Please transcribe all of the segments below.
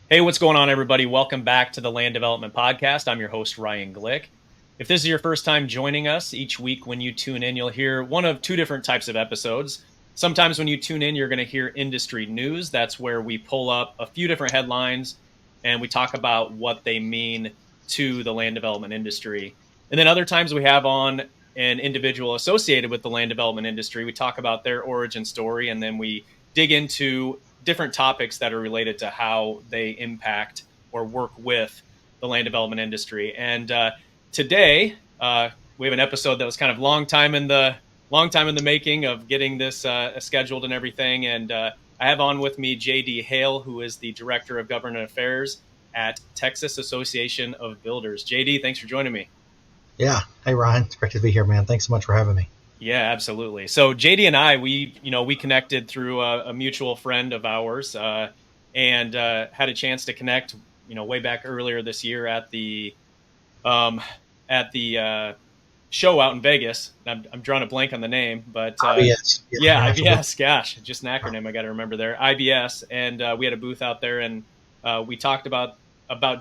Hey, what's going on, everybody? Welcome back to the Land Development Podcast. I'm your host, Ryan Glick. If this is your first time joining us, each week when you tune in, you'll hear one of two different types of episodes. Sometimes when you tune in, you're going to hear industry news. That's where we pull up a few different headlines and we talk about what they mean to the land development industry. And then other times we have on an individual associated with the land development industry. We talk about their origin story, and then we dig into different topics that are related to how they impact or work with the land development industry. And today we have an episode that was kind of long time in the making of getting this scheduled and everything. And I have on with me JD Hale, who is the Director of Government Affairs at Texas Association of Builders. JD, thanks for joining me. Yeah. Hey, Ryan. It's great to be here, man. Thanks so much for having me. Yeah, absolutely. So JD and I, we connected through a mutual friend of ours, and had a chance to connect, way back earlier this year at the show out in Vegas. I'm drawing a blank on the name, but IBS. yeah, IBS. Gosh, just an acronym I got to remember there. IBS, and we had a booth out there, and we talked about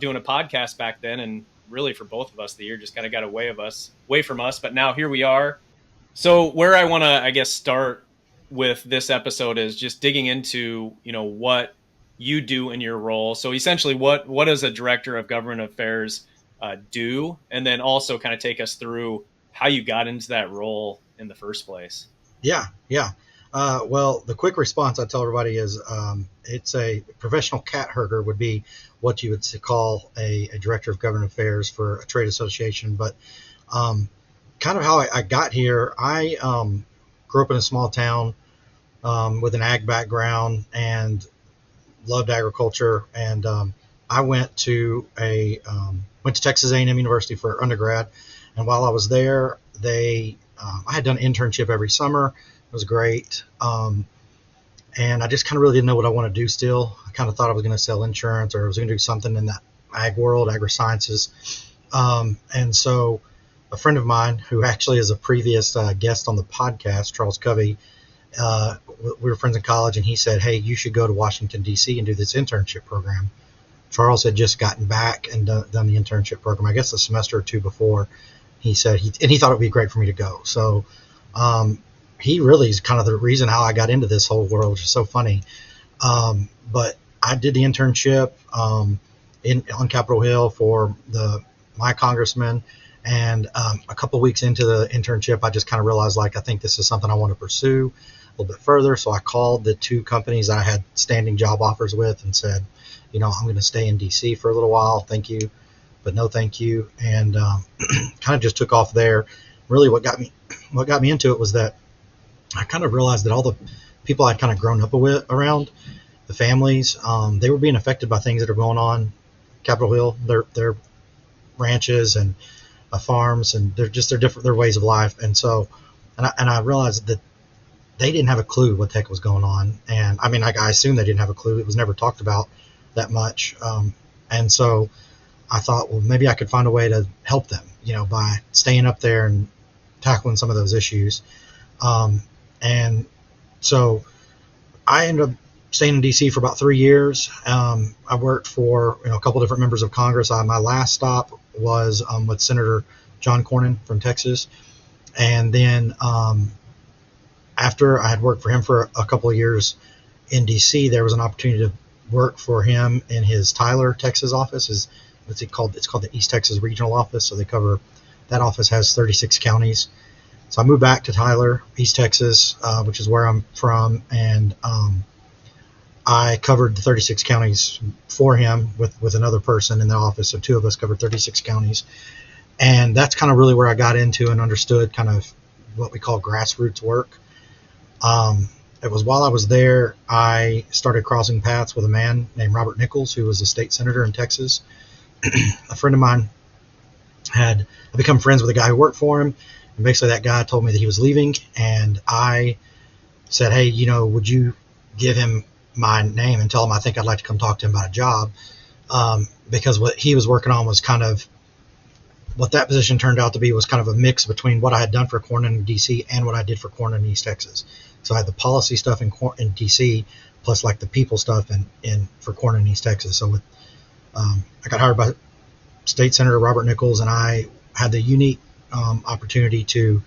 doing a podcast back then, and really for both of us, the year just kind of got away from us. But now here we are. So where I want to, I guess, start with this episode is just digging into, what you do in your role. So essentially, what does a director of government affairs do? And then also kind of take us through how you got into that role in the first place. Yeah. Well, the quick response I tell everybody is it's a professional cat herder would be what you would call a director of government affairs for a trade association. But kind of how I got here, I grew up in a small town with an ag background and loved agriculture. And I went to Texas A&M University for undergrad. And while I was there, I had done an internship every summer. It was great. And I just kind of really didn't know what I want to do still. I kind of thought I was going to sell insurance, or I was going to do something in that ag world, agri-sciences. And so a friend of mine who actually is a previous guest on the podcast, Charles Covey, we were friends in college, and he said, hey, you should go to Washington, D.C. and do this internship program. Charles had just gotten back and done the internship program, I guess a semester or two before. He said he thought it would be great for me to go. So he really is kind of the reason how I got into this whole world, which is so funny. But I did the internship on Capitol Hill for my congressman. And a couple of weeks into the internship, I just kind of realized, I think this is something I want to pursue a little bit further. So I called the two companies that I had standing job offers with and said, I'm going to stay in D.C. for a little while. Thank you, but no thank you. And kind of just took off there. Really what got me into it was that I kind of realized that all the people I'd kind of grown up around, the families, they were being affected by things that are going on Capitol Hill, their ranches and farms, and they're different, their ways of life. And so, and I realized that they didn't have a clue what the heck was going on. And I mean, I assume they didn't have a clue. It was never talked about that much. And so I thought, well, maybe I could find a way to help them, by staying up there and tackling some of those issues. And so I ended up staying in D.C. for about 3 years. I worked for a couple different members of Congress. My last stop was with Senator John Cornyn from Texas. And then after I had worked for him for a couple of years in D.C., there was an opportunity to work for him in his Tyler, Texas office. It's called the East Texas Regional Office. So that office has 36 counties. So I moved back to Tyler, East Texas, which is where I'm from, and I covered the 36 counties for him with another person in the office. So two of us covered 36 counties. And that's kind of really where I got into and understood kind of what we call grassroots work. It was while I was there, I started crossing paths with a man named Robert Nichols, who was a state senator in Texas. A friend of mine had become friends with a guy who worked for him. And basically that guy told me that he was leaving. And I said, hey, would you give him my name and tell him I think I'd like to come talk to him about a job, because what he was working on was kind of what that position turned out to be was kind of a mix between what I had done for Cornyn in D.C. and what I did for Cornyn in East Texas. So I had the policy stuff in D.C., plus like the people stuff in for Cornyn in East Texas. So with I got hired by State Senator Robert Nichols, and I had the unique opportunity to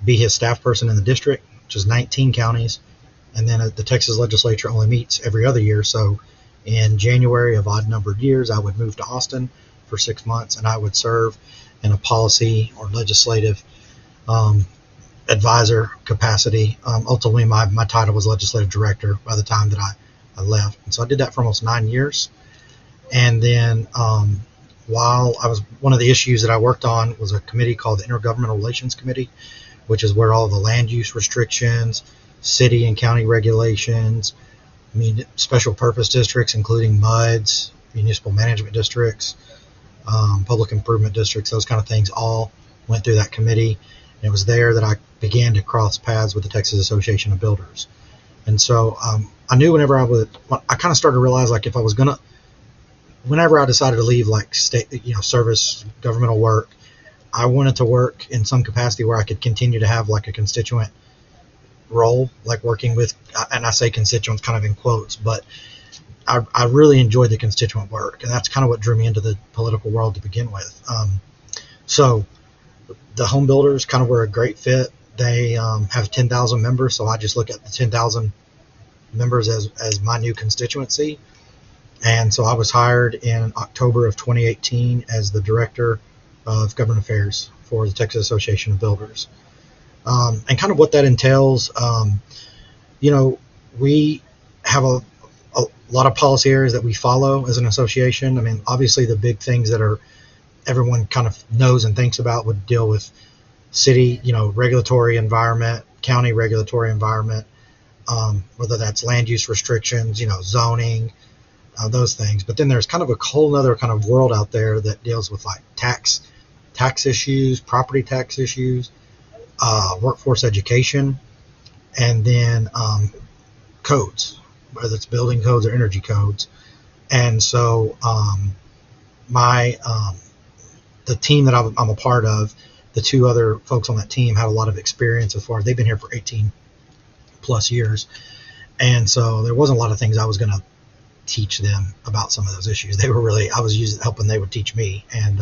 be his staff person in the district, which is 19 counties. And then the Texas legislature only meets every other year. So in January of odd numbered years, I would move to Austin for 6 months, and I would serve in a policy or legislative advisor capacity. Ultimately, my title was legislative director by the time that I left. And so I did that for almost 9 years. And then while I was, one of the issues that I worked on was a committee called the Intergovernmental Relations Committee, which is where all the land use restrictions, city and county regulations, special purpose districts, including MUDs, municipal management districts, public improvement districts, those kind of things all went through that committee. And it was there that I began to cross paths with the Texas Association of Builders. And so I knew whenever I kind of started to realize, like, if I was going to, whenever I decided to leave like state, service, governmental work, I wanted to work in some capacity where I could continue to have like a constituent role, like working with, and I say constituents kind of in quotes, but I really enjoyed the constituent work, and that's kind of what drew me into the political world to begin with. So the home builders kind of were a great fit. They have 10,000 members, so I just look at the 10,000 members as my new constituency. And so I was hired in October of 2018 as the director of government affairs for the Texas Association of Builders. And kind of what that entails, we have a lot of policy areas that we follow as an association. I mean, obviously the big things that are everyone kind of knows and thinks about would deal with city, regulatory environment, county regulatory environment, whether that's land use restrictions, zoning, those things. But then there's kind of a whole other kind of world out there that deals with like tax issues, property tax issues, workforce education, and then codes, whether it's building codes or energy codes. And so the team that I'm a part of, the two other folks on that team had a lot of experience as far as they've been here for 18 plus years. And so there wasn't a lot of things I was going to teach them about some of those issues. They were really, I was helping, they would teach me. And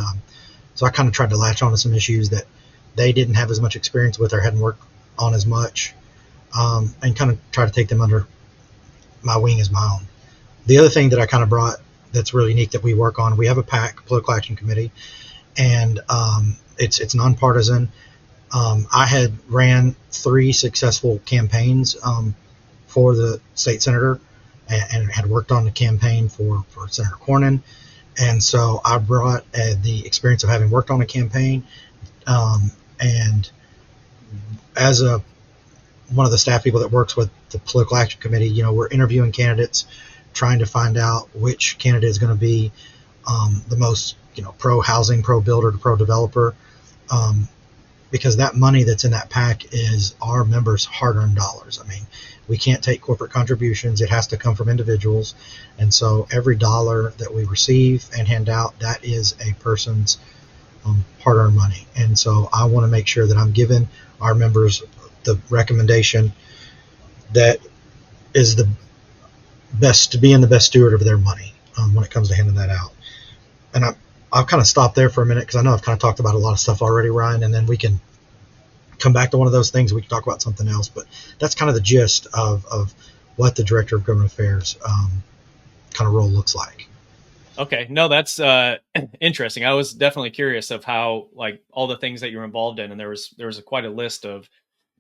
so I kind of tried to latch on to some issues that they didn't have as much experience with or hadn't worked on as much, and kind of try to take them under my wing as my own. The other thing that I kind of brought that's really unique that we work on, we have a PAC, Political Action Committee, and it's nonpartisan. I had ran 3 successful campaigns for the state senator, and had worked on the campaign for Senator Cornyn. And so I brought the experience of having worked on a campaign, and as one of the staff people that works with the Political Action Committee, we're interviewing candidates, trying to find out which candidate is going to be the most, pro-housing, pro-builder, pro-developer, because that money that's in that PAC is our members' hard-earned dollars. I mean, we can't take corporate contributions. It has to come from individuals. And so every dollar that we receive and hand out, that is a person's hard-earned money. And so I want to make sure that I'm giving our members the recommendation that is the best, to being the best steward of their money when it comes to handing that out. And I'll kind of stop there for a minute because I know I've kind of talked about a lot of stuff already, Ryan, and then we can come back to one of those things. We can talk about something else, but that's kind of the gist of what the Director of Government Affairs kind of role looks like. Okay. No, that's interesting. I was definitely curious of how, like, all the things that you're involved in, and there was quite a list of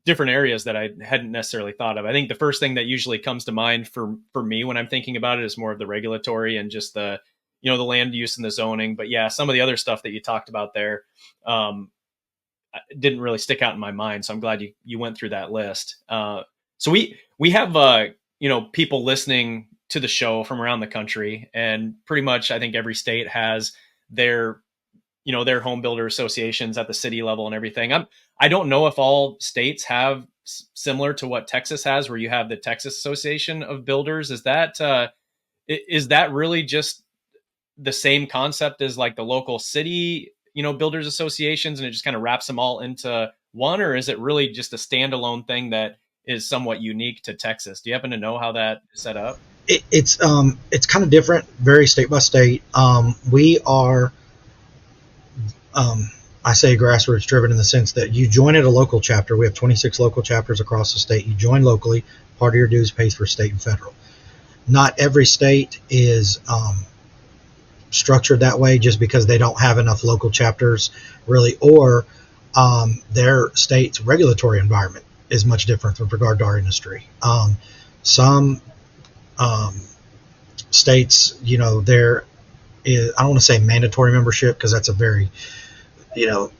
different areas that I hadn't necessarily thought of. I think the first thing that usually comes to mind for me when I'm thinking about it is more of the regulatory and just the land use and the zoning. But yeah, some of the other stuff that you talked about there didn't really stick out in my mind. So I'm glad you went through that list. So we have people listening to the show from around the country, and pretty much I think every state has their home builder associations at the city level and everything. I don't know if all states have similar to what Texas has, where you have the Texas Association of Builders. Is that really just the same concept as like the local city, builders associations, and it just kind of wraps them all into one? Or is it really just a standalone thing that is somewhat unique to Texas. Do you happen to know how that is set up? It's kind of different, very state by state. We are, I say grassroots driven in the sense that you join at a local chapter. We have 26 local chapters across the state. You join locally. Part of your dues pays for state and federal. Not every state is structured that way just because they don't have enough local chapters really, or their state's regulatory environment is much different with regard to our industry. Some states, there is, I don't want to say mandatory membership because that's a very, it's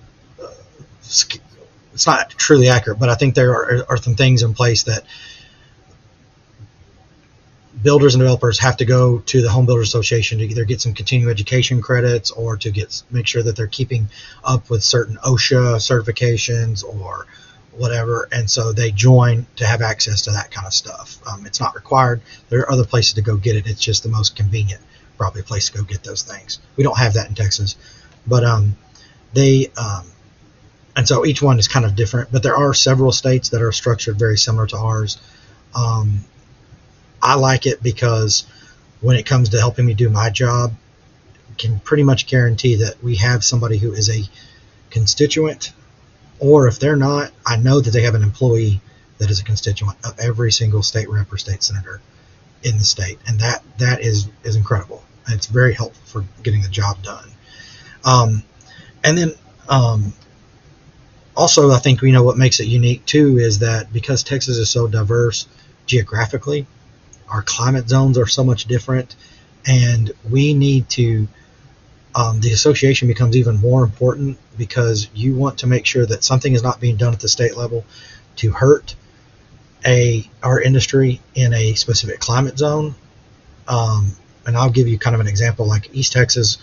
not truly accurate, but I think there are some things in place that builders and developers have to go to the Home Builders Association to either get some continuing education credits or to make sure that they're keeping up with certain OSHA certifications or whatever, and so they join to have access to that kind of stuff. It's not required. There are other places to go get it. It's just the most convenient, probably, place to go get those things. We don't have that in Texas, but and so each one is kind of different. But there are several states that are structured very similar to ours. I like it because when it comes to helping me do my job, I can pretty much guarantee that we have somebody who is a constituent, or if they're not, I know that they have an employee that is a constituent of every single state rep or state senator in the state, and that is incredible. And it's very helpful for getting the job done. And then also, I think what makes it unique too is that because Texas is so diverse geographically, our climate zones are so much different, and we need to, the association becomes even more important because you want to make sure that something is not being done at the state level to hurt our industry in a specific climate zone. And I'll give you kind of an example, like East Texas,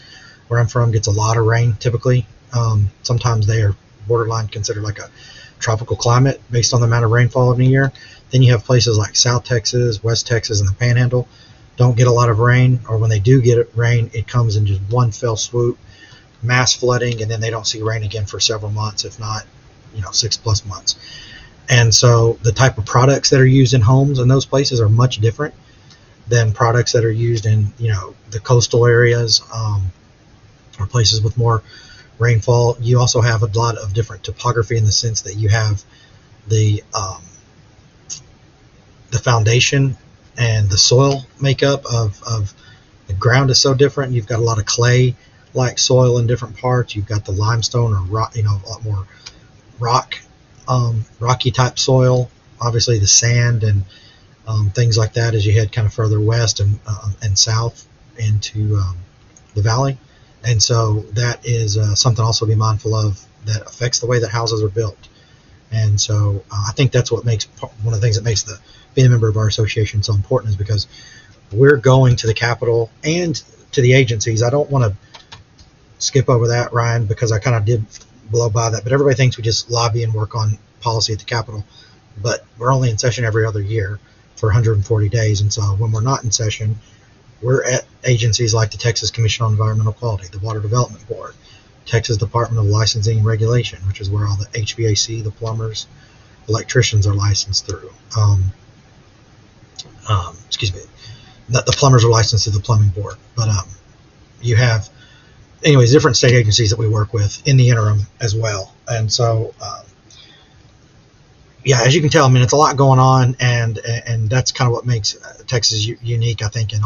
where I'm from, gets a lot of rain typically. Sometimes they are borderline considered like a tropical climate based on the amount of rainfall in a year. Then you have places like South Texas, West Texas, and the Panhandle don't get a lot of rain, or when they do get rain, it comes in just one fell swoop, mass flooding, and then they don't see rain again for several months, if not, 6+ months. And so the type of products that are used in homes in those places are much different than products that are used in, the coastal areas or places with more rainfall. You also have a lot of different topography in the sense that you have the foundation and the soil makeup of the ground is so different. You've got a lot of clay like soil in different parts. You've got the limestone or rock, a lot more rocky type soil. Obviously the sand and things like that as you head kind of further west and south into the valley. And so that is something also to be mindful of that affects the way that houses are built. And so I think that's what makes one of the things that makes being a member of our association so important, is because we're going to the Capitol and to the agencies. I don't want to skip over that, Ryan, because I kind of did blow by that. But everybody thinks we just lobby and work on policy at the Capitol. But we're only in session every other year for 140 days. And so when we're not in session, we're at agencies like the Texas Commission on Environmental Quality, the Water Development Board, Texas Department of Licensing and Regulation, which is where all the HVAC, the plumbers, electricians are licensed through. The plumbers are licensed through the plumbing board. But you have, anyways, different state agencies that we work with in the interim as well. And so, as you can tell, it's a lot going on, and that's kind of what makes Texas unique, I think, in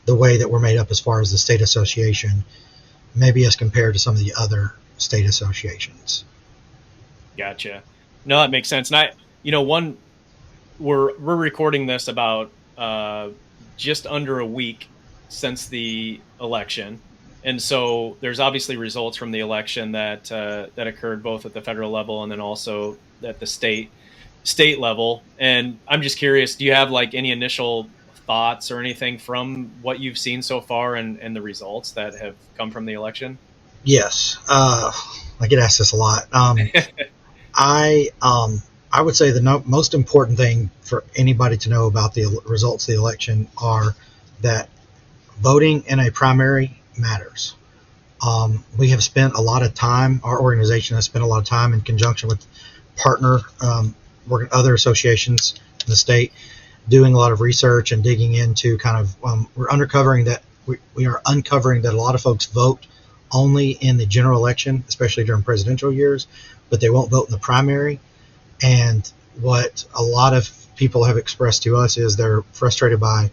the way that we're made up as far as the state association, maybe as compared to some of the other state associations. Gotcha. No, that makes sense. And we're recording this about just under a week since the election, and so there's obviously results from the election that occurred both at the federal level and then also at the state level. And I'm just curious, do you have like any initial thoughts or anything from what you've seen so far and the results that have come from the election? Yes, I get asked this a lot. I would say the most important thing for anybody to know about the results of the election are that voting in a primary matters. We have spent a lot of time, our organization has spent a lot of time in conjunction with partner other associations in the state, doing a lot of research and digging into kind of we're uncovering that we are uncovering that a lot of folks vote only in the general election, especially during presidential years, but they won't vote in the primary. And what a lot of people have expressed to us is they're frustrated by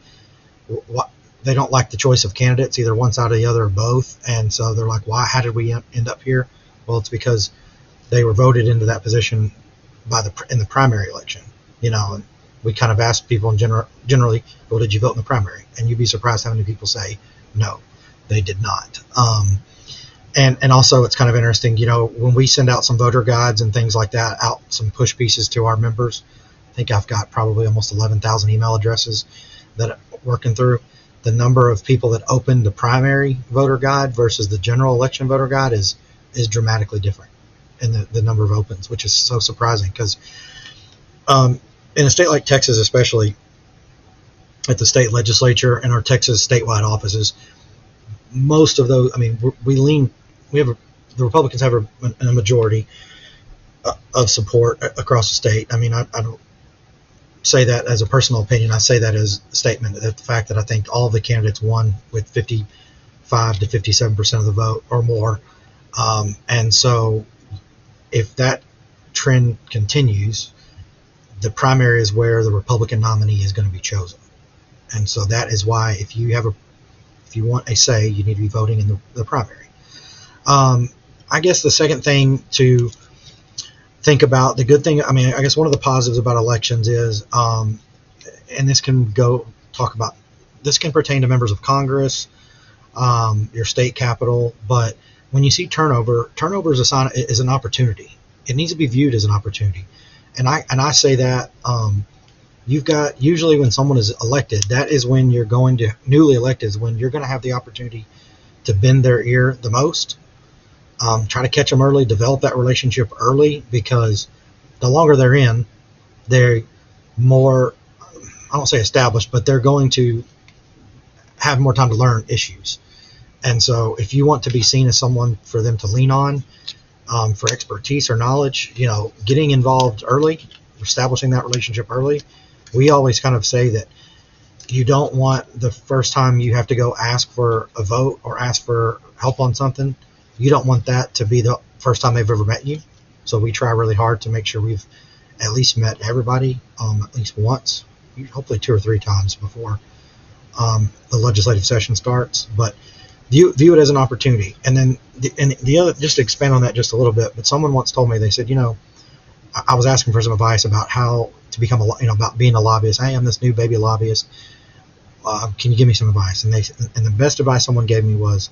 what they don't like the choice of candidates, either one side or the other or both. And so they're like, why, how did we end up here? Well, it's because they were voted into that position in the primary election, and we kind of asked people generally, well, did you vote in the primary? And you'd be surprised how many people say, no, they did not. And also it's kind of interesting, when we send out some voter guides and things like that, out some push pieces to our members, I think I've got probably almost 11,000 email addresses that I'm working through. The number of people that open the primary voter guide versus the general election voter guide is dramatically different in the number of opens, which is so surprising because in a state like Texas, especially at the state legislature and our Texas statewide offices, most of those, the Republicans have a majority of support across the state. I don't say that as a personal opinion. I say that as a statement that the fact that I think all of the candidates won with 55 to 57% of the vote or more. And so if that trend continues, the primary is where the Republican nominee is going to be chosen. And so that is why if you want a say, you need to be voting in the primary. I guess the second thing to think about, the good thing, I guess one of the positives about elections is, and this can pertain to members of Congress, your state capitol, but when you see turnover is an opportunity. It needs to be viewed as an opportunity. And I say that you've got, usually when someone is elected, that is when newly elected is when you're going to have the opportunity to bend their ear the most. Try to catch them early, develop that relationship early, because the longer they're in, they're more, I don't say established, but they're going to have more time to learn issues. And so if you want to be seen as someone for them to lean on for expertise or knowledge, getting involved early, establishing that relationship early. We always kind of say that you don't want the first time you have to go ask for a vote or ask for help on something, you don't want that to be the first time they've ever met you. So we try really hard to make sure we've at least met everybody at least once, hopefully 2 or 3 times before the legislative session starts. But view it as an opportunity. And then the other, just to expand on that just a little bit, but someone once told me, they said, I was asking for some advice about how to become about being a lobbyist. Hey, I'm this new baby lobbyist. Can you give me some advice? And the best advice someone gave me was,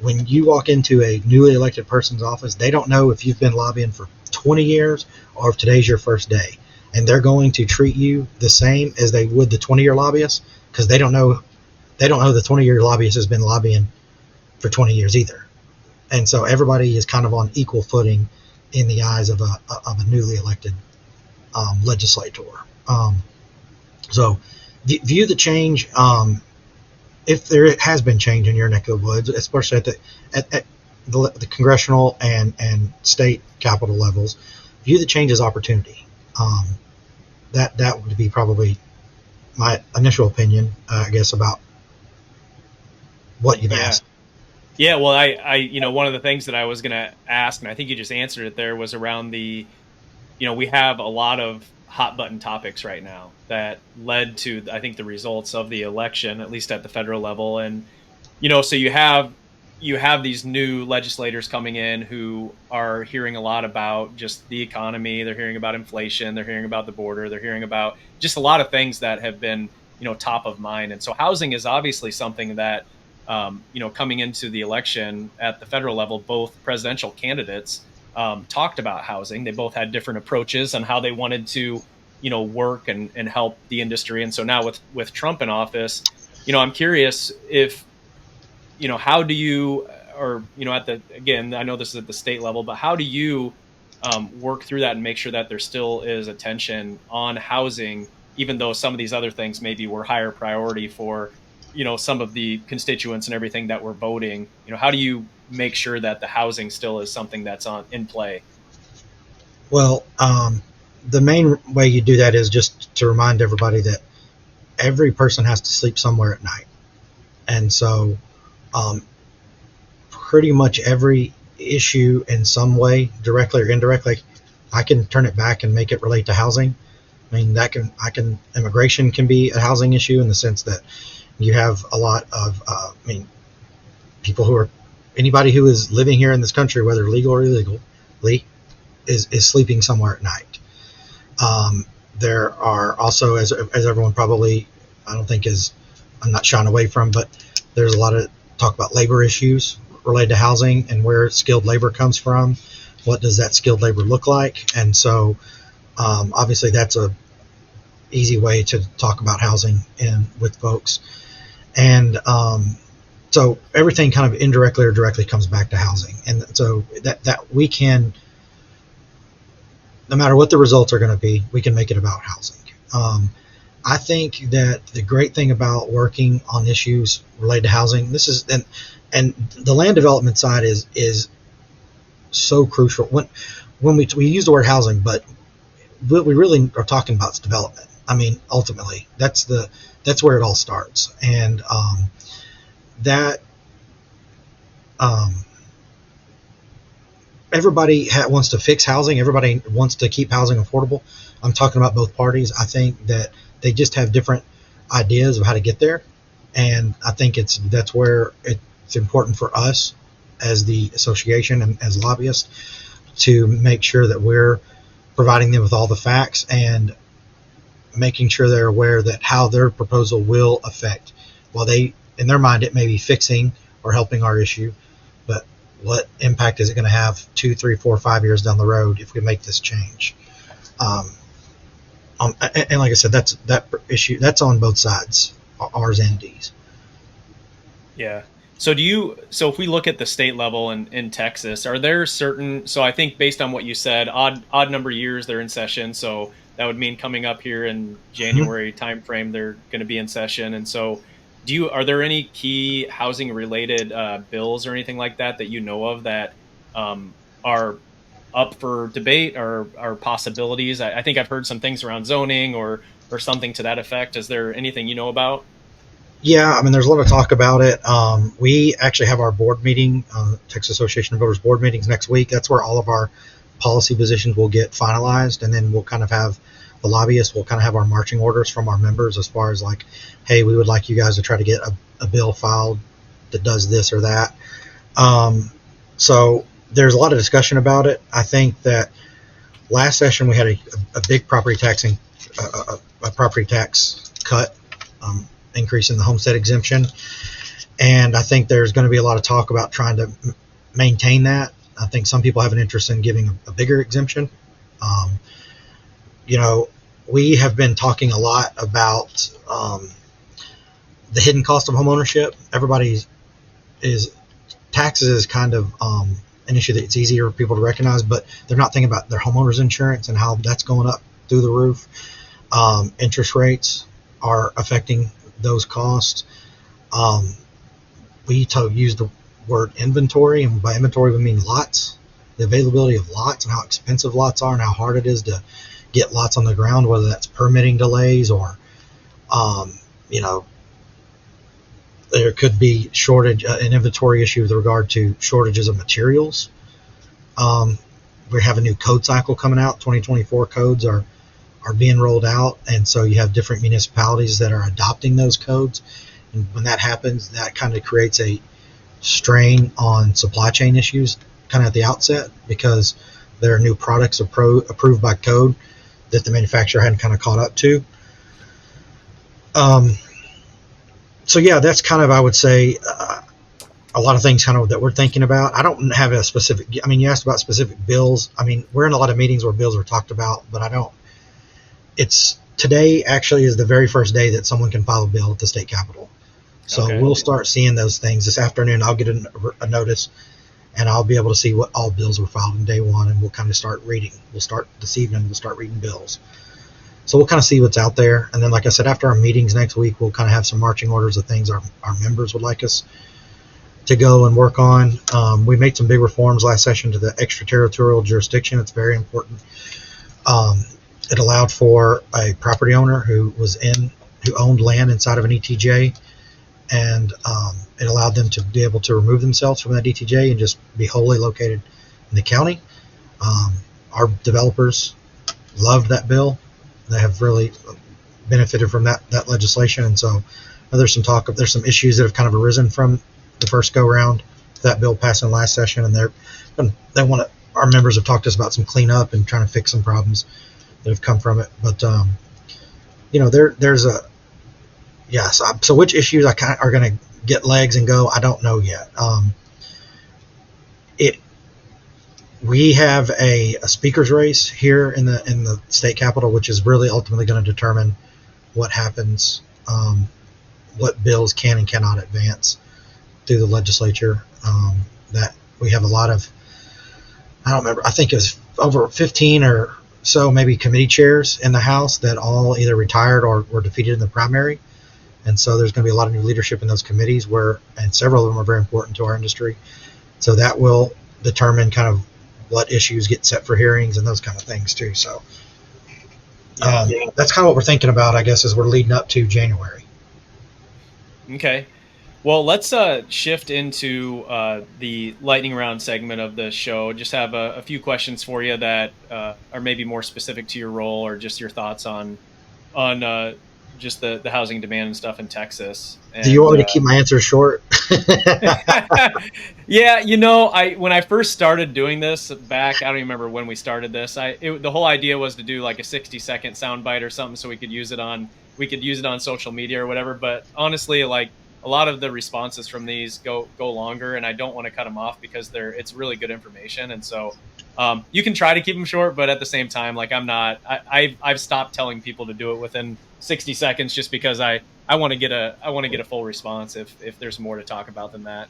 when you walk into a newly elected person's office, they don't know if you've been lobbying for 20 years or if today's your first day. And they're going to treat you the same as they would the 20-year lobbyist, because they don't know the 20-year lobbyist has been lobbying for 20 years either. And so everybody is kind of on equal footing in the eyes of a newly elected legislator. So view the change, if there has been change in your neck of the woods, especially at the congressional and state capitol levels, view the change as opportunity. That would be probably my initial opinion, I guess, about what you've asked. Yeah, well, I one of the things that I was going to ask, and I think you just answered it there, was around we have a lot of hot button topics right now that led to, I think, the results of the election, at least at the federal level. And, so you have these new legislators coming in who are hearing a lot about just the economy. They're hearing about inflation. They're hearing about the border. They're hearing about just a lot of things that have been, top of mind. And so housing is obviously something that, coming into the election at the federal level, both presidential candidates talked about housing. They both had different approaches on how they wanted to, work and help the industry. And so now with Trump in office, I'm curious if, how do you, or, again, I know this is at the state level, but how do you work through that and make sure that there still is attention on housing, even though some of these other things maybe were higher priority for, some of the constituents and everything that were voting? How do you make sure that the housing still is something that's in play? Well, the main way you do that is just to remind everybody that every person has to sleep somewhere at night. And so pretty much every issue in some way, directly or indirectly, I can turn it back and make it relate to housing. I mean, immigration can be a housing issue in the sense that you have a lot of, anybody who is living here in this country, whether legal or illegally, is sleeping somewhere at night. There are also, as everyone probably, I'm not shying away from, but there's a lot of talk about labor issues related to housing and where skilled labor comes from. What does that skilled labor look like? And so, obviously, that's a easy way to talk about housing with folks. And so everything kind of indirectly or directly comes back to housing. And so that we can, no matter what the results are going to be, we can make it about housing. I think that the great thing about working on issues related to housing, and the land development side is so crucial. When we use the word housing, but what we really are talking about is development. I mean, ultimately, that's where it all starts. And everybody wants to fix housing. Everybody wants to keep housing affordable. I'm talking about both parties. I think that they just have different ideas of how to get there. And I think that's where it's important for us as the association and as lobbyists to make sure that we're providing them with all the facts and making sure they're aware that how their proposal will affect, while in their mind, it may be fixing or helping our issue, but what impact is it going to have 2, 3, 4, 5 years down the road if we make this change? And like I said, that issue, that's on both sides, ours and D's. Yeah. So if we look at the state level in Texas, are there certain, so I think based on what you said, odd number of years they're in session. So that would mean coming up here in January timeframe, they're going to be in session. And so are there any key housing related bills or anything like that you know of that are up for debate or are possibilities? I think I've heard some things around zoning or something to that effect. Is there anything you know about? Yeah, I mean, there's a lot of talk about it. We actually have our board meeting, Texas Association of Builders board meetings next week. That's where all of our policy positions will get finalized, and then we'll kind of have the lobbyists will kind of have our marching orders from our members as far as like, hey, we would like you guys to try to get a bill filed that does this or that. So there's a lot of discussion about it. I think that last session we had a big property tax cut, increase in the homestead exemption, and I think there's going to be a lot of talk about trying to maintain that. I think some people have an interest in giving a bigger exemption. We have been talking a lot about the hidden cost of homeownership. Taxes is kind of an issue that it's easier for people to recognize, but they're not thinking about their homeowner's insurance and how that's going up through the roof. Interest rates are affecting those costs. We use the word inventory, and by inventory we mean lots, the availability of lots and how expensive lots are and how hard it is to get lots on the ground, whether that's permitting delays or there could be an inventory issue with regard to shortages of materials. We have a new code cycle coming out. 2024 codes are being rolled out, and so you have different municipalities that are adopting those codes, and when that happens, that kind of creates a strain on supply chain issues kind of at the outset, because there are new products approved by code that the manufacturer hadn't kind of caught up to. So yeah, that's kind of, I would say, a lot of things kind of that we're thinking about. I don't have a specific, you asked about specific bills. We're in a lot of meetings where bills are talked about, but today actually is the very first day that someone can file a bill at the state capitol. So okay. We'll start seeing those things this afternoon. I'll get a notice, and I'll be able to see what all bills were filed in day one, and we'll kind of start reading. We'll start this evening. We'll start reading bills. So we'll kind of see what's out there. And then, like I said, after our meetings next week, we'll kind of have some marching orders of things our members would like us to go and work on. We made some big reforms last session to the extraterritorial jurisdiction. It's very important. It allowed for a property owner who owned land inside of an ETJ, and it allowed them to be able to remove themselves from that ETJ and just be wholly located in the county. Our developers loved that bill. They have really benefited from that legislation, and so there's some issues that have kind of arisen from the first go round, that bill passing last session, and our members have talked to us about some cleanup and trying to fix some problems that have come from it. But there's a so which issues are going to get legs and go, I don't know yet. We have a speaker's race here in the state capitol, which is really ultimately going to determine what happens, what bills can and cannot advance through the legislature. That we have a lot of, I don't remember, I think it was over 15 or so maybe committee chairs in the House that all either retired or were defeated in the primary. And so there's going to be a lot of new leadership in those committees and several of them are very important to our industry. So that will determine kind of what issues get set for hearings and those kind of things too. So that's kind of what we're thinking about, I guess, as we're leading up to January. Okay. Well, let's shift into the lightning round segment of the show. Just have a few questions for you that are maybe more specific to your role or just your thoughts on just the housing demand and stuff in Texas. And, do you want me to keep my answers short? Yeah, when I first started doing this back, I don't even remember when we started this. The whole idea was to do like a 60-second soundbite or something so we could use it on social media or whatever. But honestly, like, a lot of the responses from these go longer, and I don't want to cut them off because it's really good information. And so you can try to keep them short, but at the same time, like, I've stopped telling people to do it within 60 seconds just because I want to get a full response if there's more to talk about than that.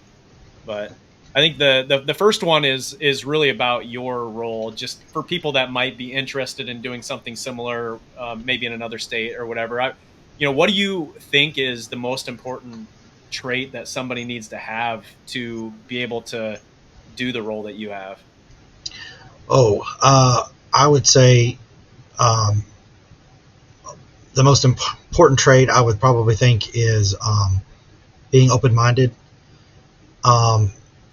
But I think the first one is really about your role, just for people that might be interested in doing something similar, maybe in another state or whatever. What do you think is the most important trait that somebody needs to have to be able to do the role that you have? I would say the most important trait I would probably think is being open-minded.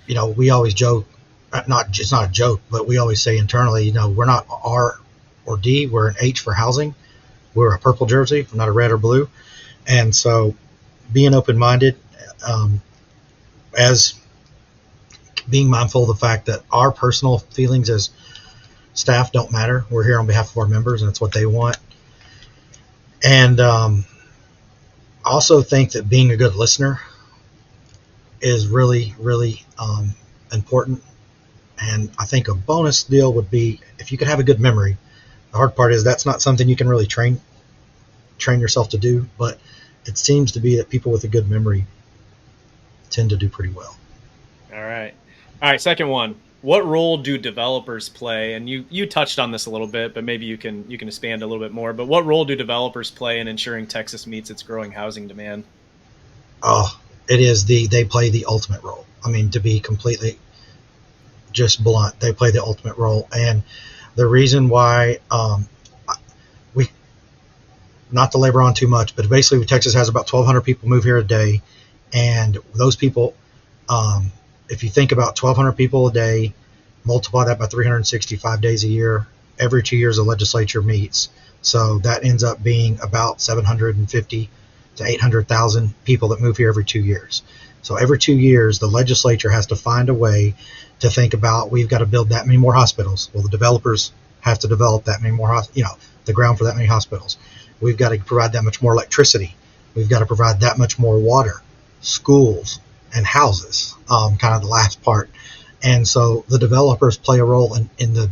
We always joke, it's not a joke, but we always say internally, we're not R or D, we're an H for housing. We're a purple jersey, we're not a red or blue. And so being open-minded, as being mindful of the fact that our personal feelings as staff don't matter. We're here on behalf of our members, and it's what they want. And I also think that being a good listener is really, really important. And I think a bonus deal would be if you could have a good memory. The hard part is that's not something you can really train yourself to do, but it seems to be that people with a good memory tend to do pretty well. All right. Second one. What role do developers play? And you touched on this a little bit, but maybe you can expand a little bit more. But what role do developers play in ensuring Texas meets its growing housing demand? They play the ultimate role. I mean, to be completely just blunt, they play the ultimate role. And the reason why not to labor on too much, but basically Texas has about 1,200 people move here a day. And those people, if you think about 1,200 people a day, multiply that by 365 days a year, every 2 years the legislature meets. So that ends up being about 750 to 800,000 people that move here every 2 years. So every 2 years, the legislature has to find a way to think about, we've got to build that many more hospitals. Well, the developers have to develop that many more, the ground for that many hospitals. We've got to provide that much more electricity. We've got to provide that much more water, schools, and houses, kind of the last part. And so the developers play a role in the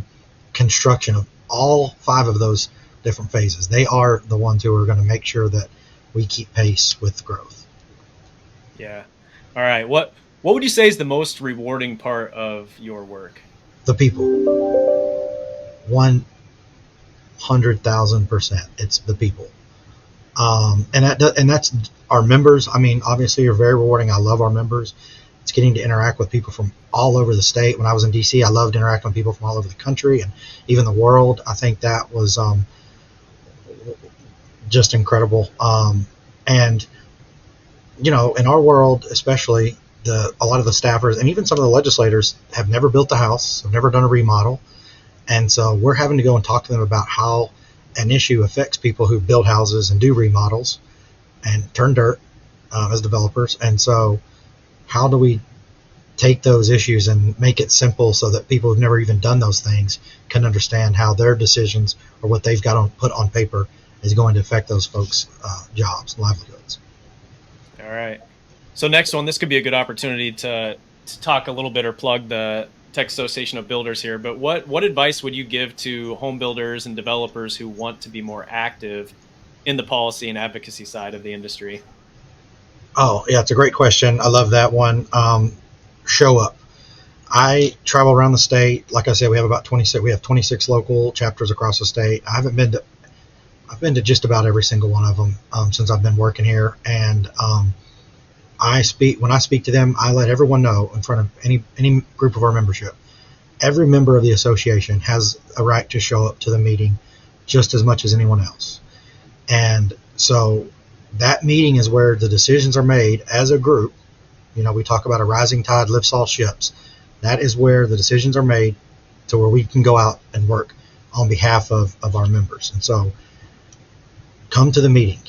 construction of all 5 of those different phases. They are the ones who are going to make sure that we keep pace with growth. Yeah. All right. What would you say is the most rewarding part of your work? The people. 100,000%. It's the people. And that's our members. I mean, obviously, are very rewarding. I love our members. It's getting to interact with people from all over the state. When I was in DC, I loved interacting with people from all over the country and even the world. I think that was just incredible. And in our world, especially, a lot of the staffers and even some of the legislators have never built a house, have never done a remodel, and so we're having to go and talk to them about how an issue affects people who build houses and do remodels and turn dirt as developers. And so, how do we take those issues and make it simple so that people who've never even done those things can understand how their decisions or what they've got put on paper is going to affect those folks' jobs and livelihoods. All right. So next one, this could be a good opportunity to talk a little bit or plug the Texas Association of Builders here. But what advice would you give to home builders and developers who want to be more active in the policy and advocacy side of the industry? Oh, yeah, it's a great question. I love that one. Show up. I travel around the state. Like I said, we have about 26. We have 26 local chapters across the state. I've been to just about every single one of them since I've been working here. And when I speak to them, I let everyone know in front of any group of our membership. Every member of the association has a right to show up to the meeting just as much as anyone else. And so that meeting is where the decisions are made as a group. We talk about a rising tide lifts all ships. That is where the decisions are made to where we can go out and work on behalf of our members. And so come to the meeting.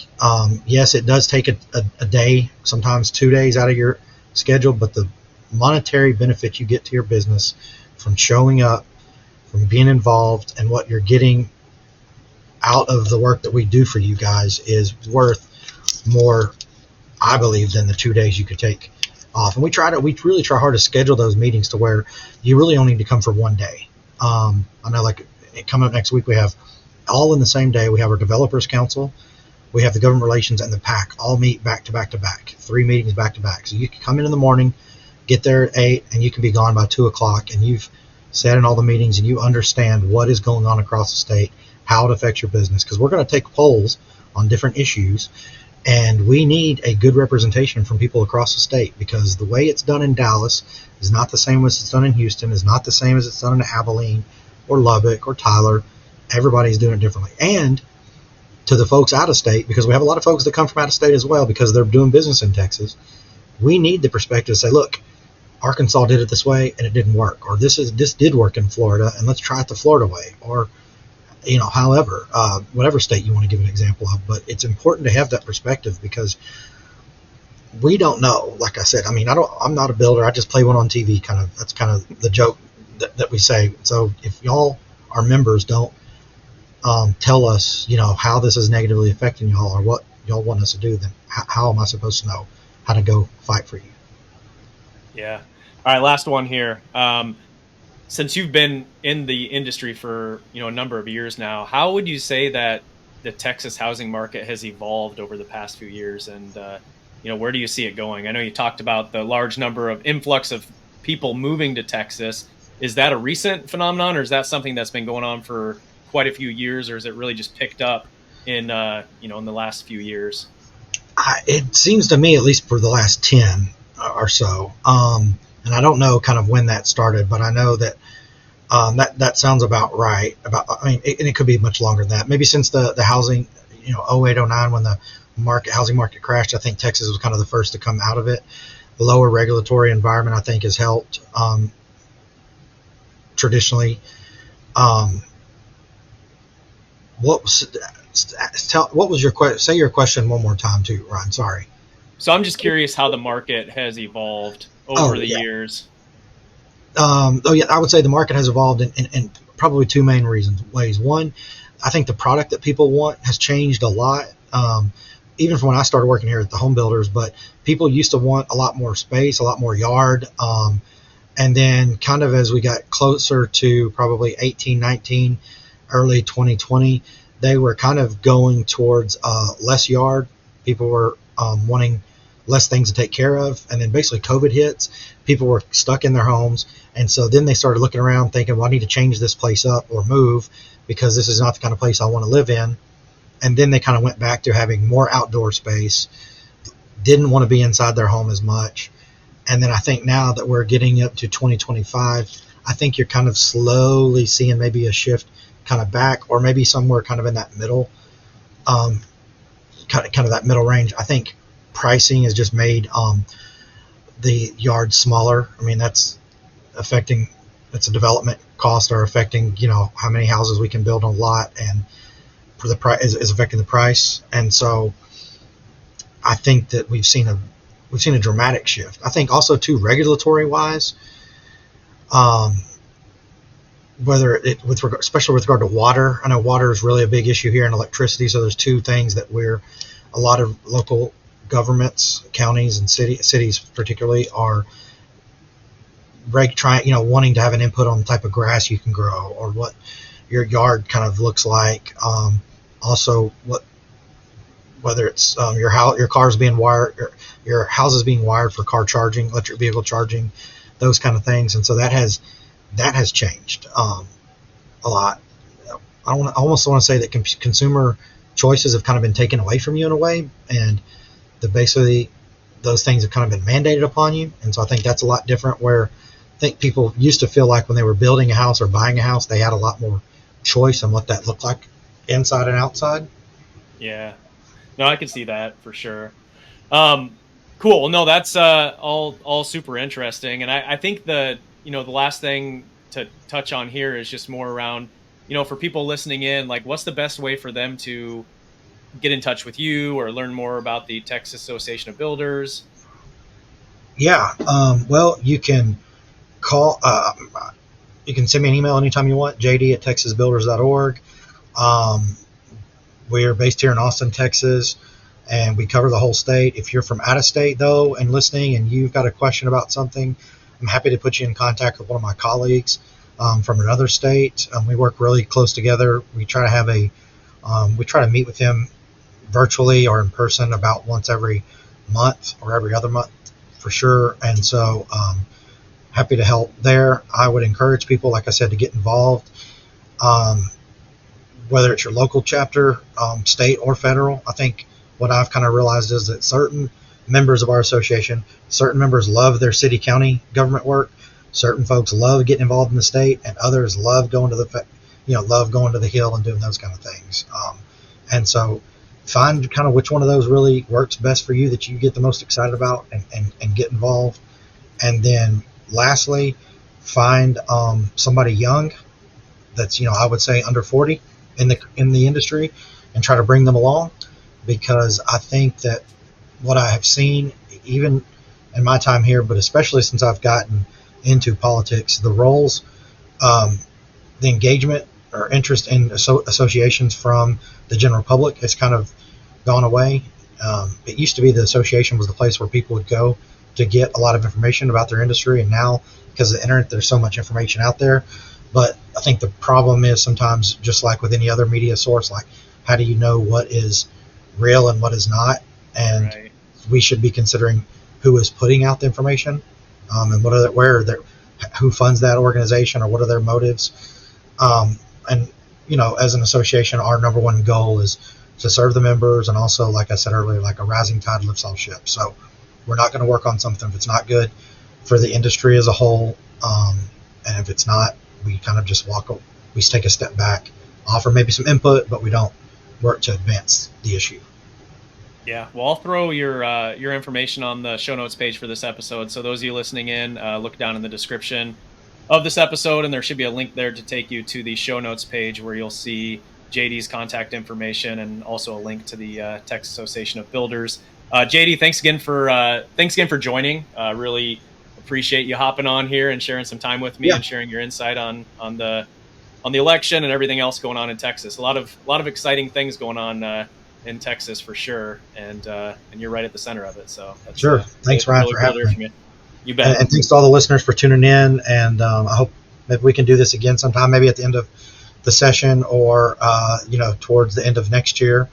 Yes, it does take a day, sometimes 2 days out of your schedule, but the monetary benefit you get to your business from showing up, from being involved, and what you're getting out of the work that we do for you guys is worth more, I believe, than the 2 days you could take off. And we really try hard to schedule those meetings to where you really only need to come for one day. I know, like, coming up next week, we have all in the same day. We have our developers council, we have the government relations, and the PAC all meet back to back to back, 3 meetings back to back. So you can come in the morning, get there at 8, and you can be gone by 2 o'clock, and you've sat in all the meetings and you understand what is going on across the state, how it affects your business, because we're going to take polls on different issues, and we need a good representation from people across the state, because the way it's done in Dallas is not the same as it's done in Houston, is not the same as it's done in Abilene or Lubbock or Tyler. Everybody's doing it differently. And to the folks out of state, because we have a lot of folks that come from out of state as well because they're doing business in Texas, we need the perspective to say, look, Arkansas did it this way and it didn't work, or this did work in Florida and let's try it the Florida way, or however, whatever state you want to give an example of. But it's important to have that perspective, because we don't know. Like I said, I'm not a builder. I just play one on TV. That's kind of the joke that we say. So if y'all, our members, don't tell us, how this is negatively affecting y'all or what y'all want us to do, then how am I supposed to know how to go fight for you? Yeah. All right. Last one here. Since you've been in the industry for, a number of years now, how would you say that the Texas housing market has evolved over the past few years? And, where do you see it going? I know you talked about the large number of influx of people moving to Texas. Is that a recent phenomenon, or is that something that's been going on for quite a few years, or is it really just picked up in, in the last few years? It seems to me, at least for the last 10 or so, and I don't know kind of when that started, but I know that that sounds about right. And it could be much longer than that. Maybe since the housing, 08, 09, when the housing market crashed, I think Texas was kind of the first to come out of it. The lower regulatory environment, I think, has helped traditionally. What was your question? Say your question one more time too, Ryan. Sorry. So I'm just curious how the market has evolved over the years. I would say the market has evolved in probably 2 main ways. One, I think the product that people want has changed a lot. Even from when I started working here at the Homebuilders, but people used to want a lot more space, a lot more yard. And then kind of as we got closer to probably 18, 19, early 2020, they were kind of going towards less yard. People were wanting less things to take care of. And then basically COVID hits, people were stuck in their homes. And so then they started looking around thinking, well, I need to change this place up or move because this is not the kind of place I want to live in. And then they kind of went back to having more outdoor space, didn't want to be inside their home as much. And then I think now that we're getting up to 2025, I think you're kind of slowly seeing maybe a shift kind of back, or maybe somewhere kind of in that middle. kind of that middle range. I think pricing has just made the yard smaller. I mean, that's affecting, it's a development cost are affecting, how many houses we can build on a lot, and for the price is affecting the price. And so I think that we've seen a dramatic shift. I think also too, regulatory wise, whether it especially with regard to water. I know water is really a big issue here, and electricity. So there's two things that a lot of local governments, counties and cities particularly, are wanting to have an input on the type of grass you can grow or what your yard kind of looks like. Also, whether it's your car's being wired, your house is being wired for car charging, electric vehicle charging, those kind of things. And so that has changed a lot. I almost want to say that consumer choices have kind of been taken away from you in a way, and basically those things have kind of been mandated upon you. And so I think that's a lot different, where I think people used to feel like when they were building a house or buying a house, they had a lot more choice on what that looked like inside and outside. Yeah, no, I can see that for sure. Cool. No, that's all super interesting. And I think the last thing to touch on here is just more around, for people listening in, like, what's the best way for them to get in touch with you or learn more about the Texas Association of Builders? Yeah. Well, you can call, you can send me an email anytime you want, jd@texasbuilders.org. We're based here in Austin, Texas, and we cover the whole state. If you're from out of state, though, and listening, and you've got a question about something, I'm happy to put you in contact with one of my colleagues from another state. We work really close together. We try to meet with them virtually or in person about once every month or every other month for sure. And so happy to help there. I would encourage people, like I said, to get involved, whether it's your local chapter, state or federal. I think what I've kind of realized is that certain members of our association, certain members love their city, county government work. Certain folks love getting involved in the state, and others love going to the Hill and doing those kind of things. And so find kind of which one of those really works best for you, that you get the most excited about, and get involved. And then lastly, find somebody young that's, I would say under 40 in the industry, and try to bring them along, because I think that what I have seen, even in my time here, but especially since I've gotten into politics, the roles, the engagement or interest in associations from the general public has kind of gone away. It used to be the association was the place where people would go to get a lot of information about their industry, and now, because of the internet, there's so much information out there. But I think the problem is sometimes, just like with any other media source, like, how do you know what is real and what is not? And right. We should be considering who is putting out the information, and who funds that organization, or what are their motives. And as an association, our number one goal is to serve the members, and also, like I said earlier, like a rising tide lifts all ships. So we're not going to work on something if it's not good for the industry as a whole, and if it's not, we kind of just we take a step back, offer maybe some input, but we don't work to advance the issue. Yeah, well, I'll throw your information on the show notes page for this episode. So those of you listening in, look down in the description of this episode, and there should be a link there to take you to the show notes page, where you'll see JD's contact information, and also a link to the Texas Association of Builders. JD, thanks again for joining. Really appreciate you hopping on here and sharing some time with me, and sharing your insight on the election and everything else going on in Texas. A lot of exciting things going on in Texas for sure, and you're right at the center of it. So that's, sure. Thanks, Ryan, for having me. You bet. And thanks to all the listeners for tuning in. And I hope maybe we can do this again sometime, maybe at the end of the session, or towards the end of next year,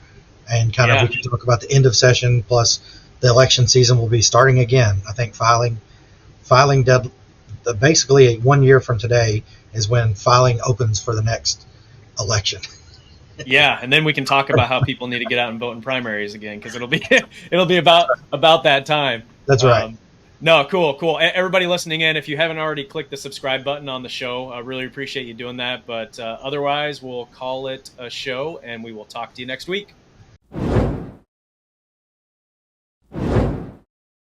and kind of we can talk about the end of session, plus the election season will be starting again. I think filing basically 1 year from today is when filing opens for the next election. Yeah, and then we can talk about how people need to get out and vote in primaries again, because it'll be about that time. That's right. No, cool. Everybody listening in, if you haven't already clicked the subscribe button on the show, I really appreciate you doing that. But otherwise, we'll call it a show, and we will talk to you next week.